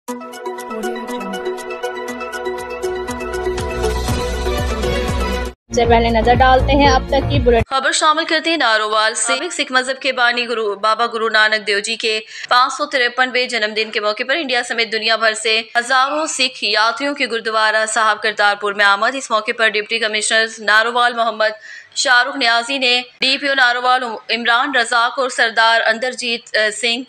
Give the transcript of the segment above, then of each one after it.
से पहले नजर डालते हैं अब तक की बुलेटिन खबर शामिल करते हैं। नारोवाल से सिख मजहब के बानी बाबा गुरु नानक देव जी के 553वें जन्मदिन के मौके पर इंडिया समेत दुनिया भर से हजारों सिख यात्रियों की गुरुद्वारा साहब करतारपुर में आमद। इस मौके पर डिप्टी कमिश्नर नारोवाल मोहम्मद शाहरुख न्याजी ने डीपीओ नारोवाल इमरान रजाक और सरदार अंदरजीत सिंह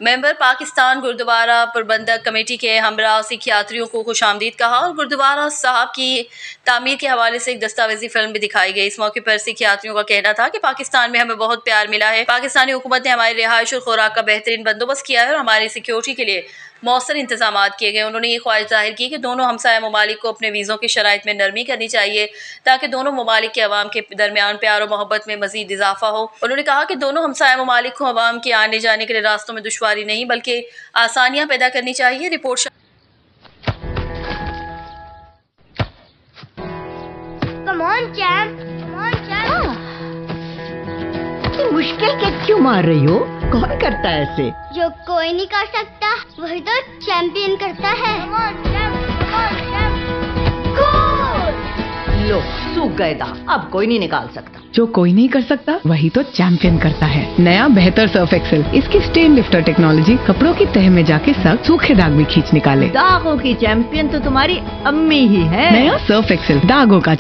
मेंबर पाकिस्तान गुरुद्वारा प्रबंधक कमेटी के हमरा सिख यात्रियों को खुशामदीद कहा और गुरुद्वारा साहब की तामीर के हवाले से एक दस्तावेजी फिल्म भी दिखाई गई। इस मौके पर सिख यात्रियों का कहना था कि पाकिस्तान में हमें बहुत प्यार मिला है। पाकिस्तानी हुकूमत ने हमारी रिहाइश और खुराक का बेहतरीन बंदोबस्त किया है और हमारी सिक्योरिटी के लिए मौसर इंतजाम किए गए। उन्होंने ये ख्वाहिश जाहिर की कि दोनों हमसाया ममालिक को अपने वीज़ों की शराइत में नरमी करनी चाहिए ताकि दोनों ममालिक के अवाम के दरमियान प्यार और मोहब्बत में मजीद इजाफा हो। उन्होंने कहा कि दोनों हमसाया ममालिक को अवाम के आने जाने के लिए रास्तों में दुश्वारी नहीं बल्कि आसानियां पैदा करनी चाहिए। रिपोर्ट मुश्किल के क्यों मार रही हो? कौन करता है ऐसे? जो कोई नहीं कर सकता वही तो चैंपियन करता है। लो सूख गए दांत, अब कोई नहीं निकाल सकता। जो कोई नहीं कर सकता वही तो चैंपियन करता है। नया बेहतर सर्फ एक्सेल, इसकी स्टेन लिफ्टर टेक्नोलॉजी कपड़ों की तह में जाके सख्त सूखे दाग भी खींच निकाले। दागों की चैंपियन तो तुम्हारी अम्मी ही है। नया सर्फ एक्सेल दागों का